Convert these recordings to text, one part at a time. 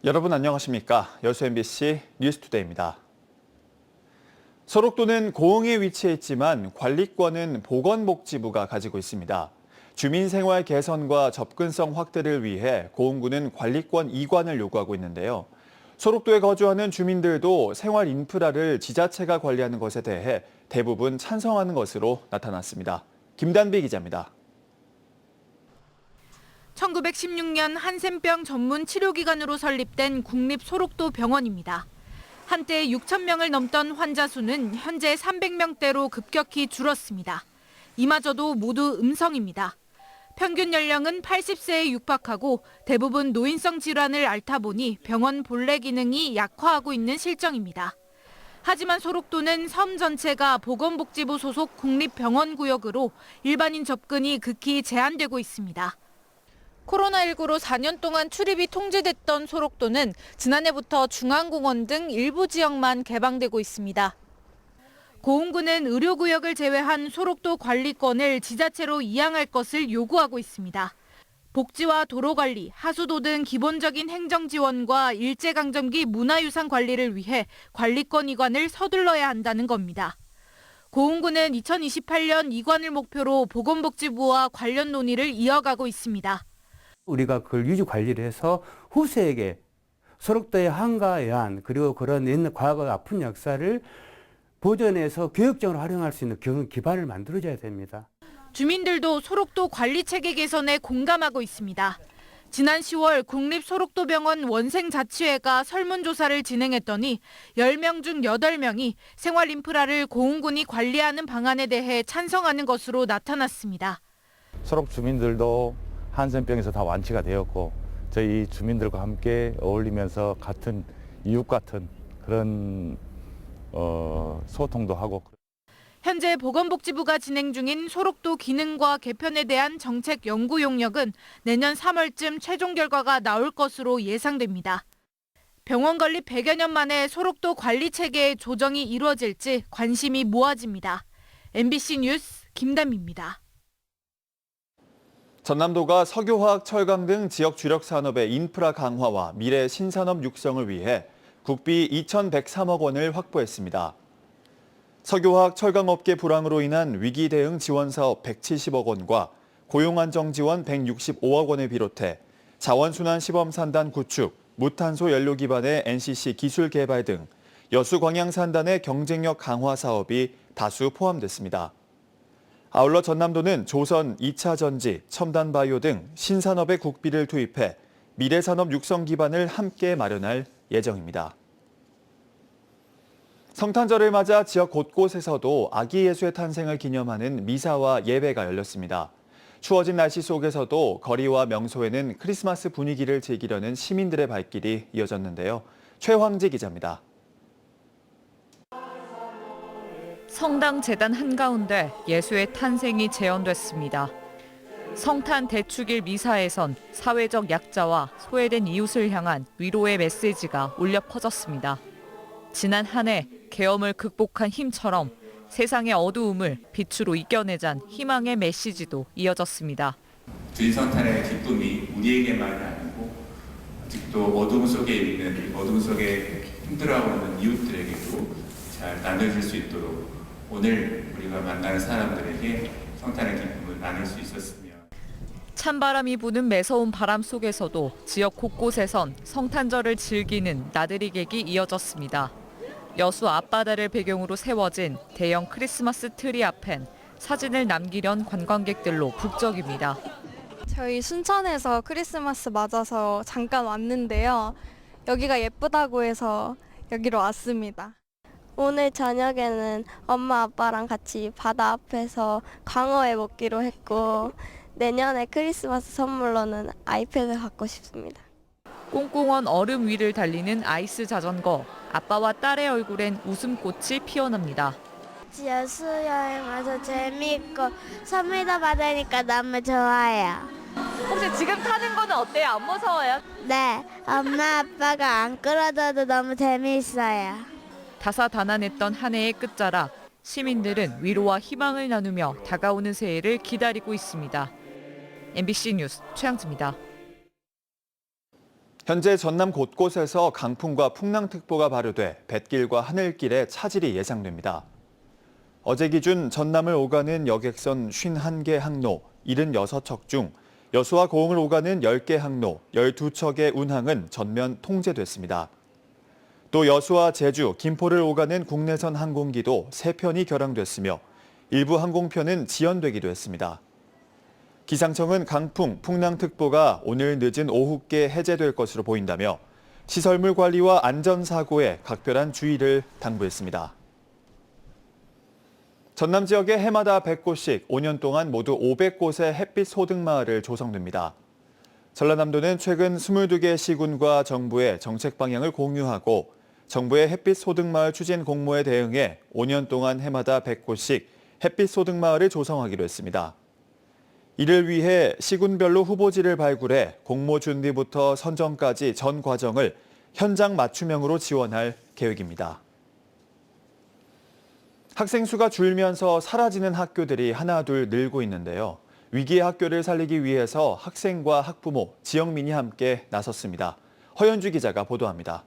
여러분 안녕하십니까? 여수 MBC 뉴스투데이입니다. 소록도는 고흥에 위치해 있지만 관리권은 보건복지부가 가지고 있습니다. 주민생활 개선과 접근성 확대를 위해 고흥구는 관리권 이관을 요구하고 있는데요. 소록도에 거주하는 주민들도 생활 인프라를 지자체가 관리하는 것에 대해 대부분 찬성하는 것으로 나타났습니다. 김단비 기자입니다. 1916년 한센병 전문 치료기관으로 설립된 국립소록도 병원입니다. 한때 6천 명을 넘던 환자 수는 현재 300명대로 급격히 줄었습니다. 이마저도 모두 음성입니다. 평균 연령은 80세에 육박하고 대부분 노인성 질환을 앓다 보니 병원 본래 기능이 약화하고 있는 실정입니다. 하지만 소록도는 섬 전체가 보건복지부 소속 국립병원구역으로 일반인 접근이 극히 제한되고 있습니다. 코로나19로 4년 동안 출입이 통제됐던 소록도는 지난해부터 중앙공원 등 일부 지역만 개방되고 있습니다. 고흥구는 의료구역을 제외한 소록도 관리권을 지자체로 이양할 것을 요구하고 있습니다. 복지와 도로관리, 하수도 등 기본적인 행정지원과 일제강점기 문화유산 관리를 위해 관리권 이관을 서둘러야 한다는 겁니다. 고흥구는 2028년 이관을 목표로 보건복지부와 관련 논의를 이어가고 있습니다. 우리가 그걸 유지 관리를 해서 후세에게 소록도의 한가해안 그리고 그런 옛날 과거 아픈 역사를 보존해서 교육적으로 활용할 수 있는 그런 기반을 만들어줘야 됩니다. 주민들도 소록도 관리체계 개선에 공감하고 있습니다. 지난 10월 국립소록도병원 원생자치회가 설문조사를 진행했더니 10명 중 8명이 생활 인프라를 고흥군이 관리하는 방안에 대해 찬성하는 것으로 나타났습니다. 소록 주민들도 한센병에서 다 완치가 되었고 저희 주민들과 함께 어울리면서 같은 이웃 같은 그런 소통도 하고. 현재 보건복지부가 진행 중인 소록도 기능과 개편에 대한 정책 연구 용역은 내년 3월쯤 최종 결과가 나올 것으로 예상됩니다. 병원 건립 100여 년 만에 소록도 관리 체계의 조정이 이루어질지 관심이 모아집니다. MBC 뉴스 김담입니다. 전남도가 석유화학, 철강 등 지역 주력 산업의 인프라 강화와 미래 신산업 육성을 위해 국비 2,103억 원을 확보했습니다. 석유화학, 철강업계 불황으로 인한 위기 대응 지원 사업 170억 원과 고용 안정 지원 165억 원을 비롯해 자원순환 시범 산단 구축, 무탄소 연료 기반의 NCC 기술 개발 등 여수 광양 산단의 경쟁력 강화 사업이 다수 포함됐습니다. 아울러 전남도는 조선, 2차 전지, 첨단 바이오 등 신산업의 국비를 투입해 미래 산업 육성 기반을 함께 마련할 예정입니다. 성탄절을 맞아 지역 곳곳에서도 아기 예수의 탄생을 기념하는 미사와 예배가 열렸습니다. 추워진 날씨 속에서도 거리와 명소에는 크리스마스 분위기를 즐기려는 시민들의 발길이 이어졌는데요. 최황지 기자입니다. 성당 재단 한가운데 예수의 탄생이 재현됐습니다. 성탄 대축일 미사에선 사회적 약자와 소외된 이웃을 향한 위로의 메시지가 울려 퍼졌습니다. 지난 한 해 계엄을 극복한 힘처럼 세상의 어두움을 빛으로 이겨내자는 희망의 메시지도 이어졌습니다. 주일 성탄의 기쁨이 우리에게만이 아니고 아직도 어둠 속에 있는, 어둠 속에 힘들어하고 있는 이웃들에게도 잘 나눠질 수 있도록 오늘 우리가 만나는 사람들에게 성탄의 기쁨을 나눌 수 있었으며. 찬바람이 부는 매서운 바람 속에서도 지역 곳곳에선 성탄절을 즐기는 나들이 객이 이어졌습니다. 여수 앞바다를 배경으로 세워진 대형 크리스마스 트리 앞엔 사진을 남기려는 관광객들로 북적입니다. 저희 순천에서 크리스마스 맞아서 잠깐 왔는데요. 여기가 예쁘다고 해서 여기로 왔습니다. 오늘 저녁에는 엄마 아빠랑 같이 바다 앞에서 광어회 먹기로 했고 내년에 크리스마스 선물로는 아이패드 갖고 싶습니다. 꽁꽁한 얼음 위를 달리는 아이스 자전거, 아빠와 딸의 얼굴엔 웃음꽃이 피어납니다. 여수 여행 와서 재미있고 선물도 받으니까 너무 좋아요. 혹시 지금 타는 거는 어때요? 안 무서워요? 네, 엄마 아빠가 안 끌어줘도 너무 재미있어요. 다사다난했던 한 해의 끝자락, 시민들은 위로와 희망을 나누며 다가오는 새해를 기다리고 있습니다. MBC 뉴스 최양지입니다. 현재 전남 곳곳에서 강풍과 풍랑특보가 발효돼 뱃길과 하늘길에 차질이 예상됩니다. 어제 기준 전남을 오가는 여객선 51개 항로 76척 중 여수와 고흥을 오가는 10개 항로 12척의 운항은 전면 통제됐습니다. 또 여수와 제주, 김포를 오가는 국내선 항공기도 3편이 결항됐으며 일부 항공편은 지연되기도 했습니다. 기상청은 강풍, 풍랑특보가 오늘 늦은 오후께 해제될 것으로 보인다며 시설물 관리와 안전사고에 각별한 주의를 당부했습니다. 전남 지역의 해마다 100곳씩 5년 동안 모두 500곳의 햇빛 소득마을을 조성됩니다. 전라남도는 최근 22개 시군과 정부의 정책 방향을 공유하고 정부의 햇빛 소득마을 추진 공모에 대응해 5년 동안 해마다 100곳씩 햇빛 소득마을을 조성하기로 했습니다. 이를 위해 시군별로 후보지를 발굴해 공모 준비부터 선정까지 전 과정을 현장 맞춤형으로 지원할 계획입니다. 학생 수가 줄면서 사라지는 학교들이 하나둘 늘고 있는데요. 위기의 학교를 살리기 위해서 학생과 학부모, 지역민이 함께 나섰습니다. 허연주 기자가 보도합니다.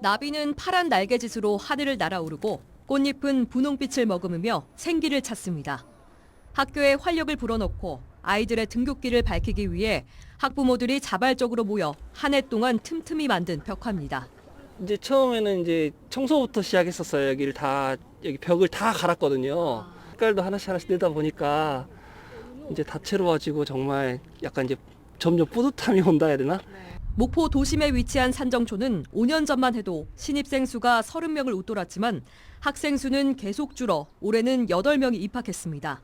나비는 파란 날개짓으로 하늘을 날아오르고 꽃잎은 분홍빛을 머금으며 생기를 찾습니다. 학교에 활력을 불어넣고 아이들의 등굣길을 밝히기 위해 학부모들이 자발적으로 모여 한 해 동안 틈틈이 만든 벽화입니다. 이제 처음에는 이제 청소부터 시작했었어요. 여기 벽을 다 갈았거든요. 색깔도 하나씩 내다 보니까 이제 다채로워지고 정말 약간 이제 점점 뿌듯함이 온다 해야 되나? 목포 도심에 위치한 산정초는 5년 전만 해도 신입생 수가 30명을 웃돌았지만 학생 수는 계속 줄어 올해는 8명이 입학했습니다.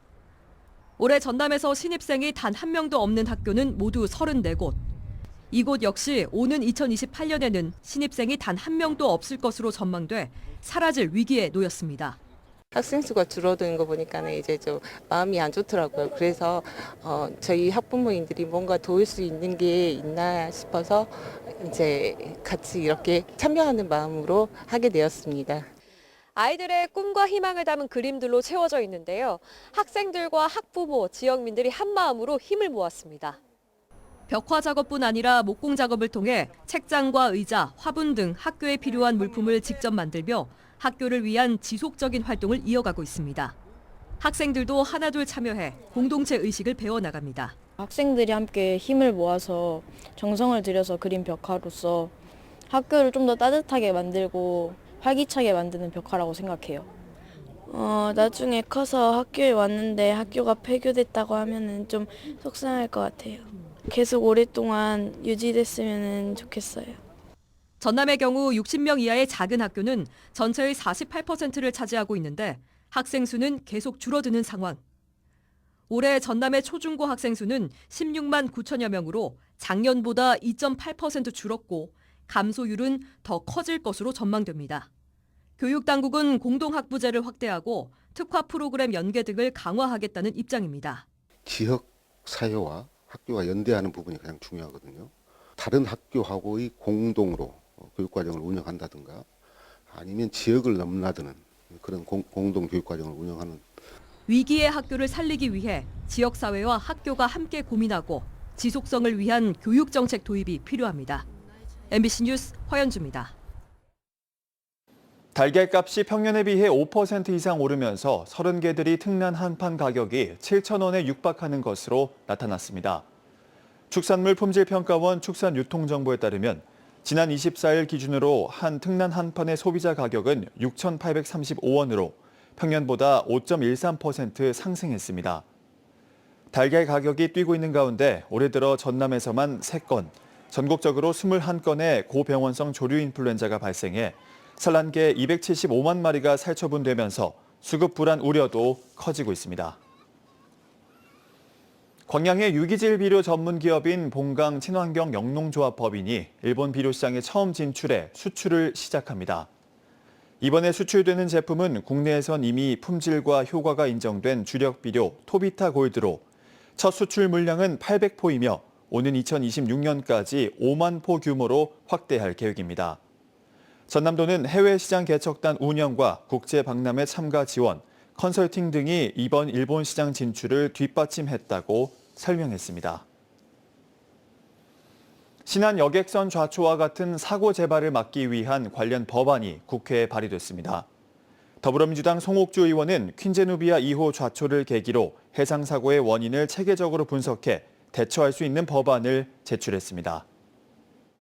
올해 전남에서 신입생이 단 한 명도 없는 학교는 모두 34곳. 이곳 역시 오는 2028년에는 신입생이 단 한 명도 없을 것으로 전망돼 사라질 위기에 놓였습니다. 학생 수가 줄어드는 거 보니까는 이제 좀 마음이 안 좋더라고요. 그래서 저희 학부모님들이 뭔가 도울 수 있는 게 있나 싶어서 이제 같이 이렇게 참여하는 마음으로 하게 되었습니다. 아이들의 꿈과 희망을 담은 그림들로 채워져 있는데요. 학생들과 학부모, 지역민들이 한마음으로 힘을 모았습니다. 벽화 작업뿐 아니라 목공 작업을 통해 책장과 의자, 화분 등 학교에 필요한 물품을 직접 만들며 학교를 위한 지속적인 활동을 이어가고 있습니다. 학생들도 하나둘 참여해 공동체 의식을 배워나갑니다. 학생들이 함께 힘을 모아서 정성을 들여서 그린 벽화로서 학교를 좀 더 따뜻하게 만들고 활기차게 만드는 벽화라고 생각해요. 나중에 커서 학교에 왔는데 학교가 폐교됐다고 하면은 좀 속상할 것 같아요. 계속 오랫동안 유지됐으면 좋겠어요. 전남의 경우 60명 이하의 작은 학교는 전체의 48%를 차지하고 있는데 학생 수는 계속 줄어드는 상황. 올해 전남의 초중고 학생 수는 16만 9천여 명으로 작년보다 2.8% 줄었고 감소율은 더 커질 것으로 전망됩니다. 교육당국은 공동학부제를 확대하고 특화 프로그램 연계 등을 강화하겠다는 입장입니다. 지역 사회와 학교가 연대하는 부분이 가장 중요하거든요. 다른 학교하고의 공동으로 교육과정을 운영한다든가 아니면 지역을 넘나드는 그런 공동 교육과정을 운영하는. 위기의 학교를 살리기 위해 지역사회와 학교가 함께 고민하고 지속성을 위한 교육정책 도입이 필요합니다. MBC 뉴스 허연주입니다. 달걀값이 평년에 비해 5% 이상 오르면서 30개들이 특난 한판 가격이 7,000원에 육박하는 것으로 나타났습니다. 축산물 품질평가원 축산유통정보에 따르면 지난 24일 기준으로 한 특난 한판의 소비자 가격은 6,835원으로 평년보다 5.13% 상승했습니다. 달걀 가격이 뛰고 있는 가운데 올해 들어 전남에서만 3건, 전국적으로 21건의 고병원성 조류 인플루엔자가 발생해 산란계 275만 마리가 살처분되면서 수급 불안 우려도 커지고 있습니다. 광양의 유기질 비료 전문 기업인 봉강 친환경 영농조합 법인이 일본 비료 시장에 처음 진출해 수출을 시작합니다. 이번에 수출되는 제품은 국내에선 이미 품질과 효과가 인정된 주력 비료 토비타 골드로 첫 수출 물량은 800포이며 오는 2026년까지 5만 포 규모로 확대할 계획입니다. 전남도는 해외 시장 개척단 운영과 국제 박람회 참가 지원, 컨설팅 등이 이번 일본 시장 진출을 뒷받침했다고 설명했습니다. 신안 여객선 좌초와 같은 사고 재발을 막기 위한 관련 법안이 국회에 발의됐습니다. 더불어민주당 송옥주 의원은 퀸제누비아 2호 좌초를 계기로 해상 사고의 원인을 체계적으로 분석해 대처할 수 있는 법안을 제출했습니다.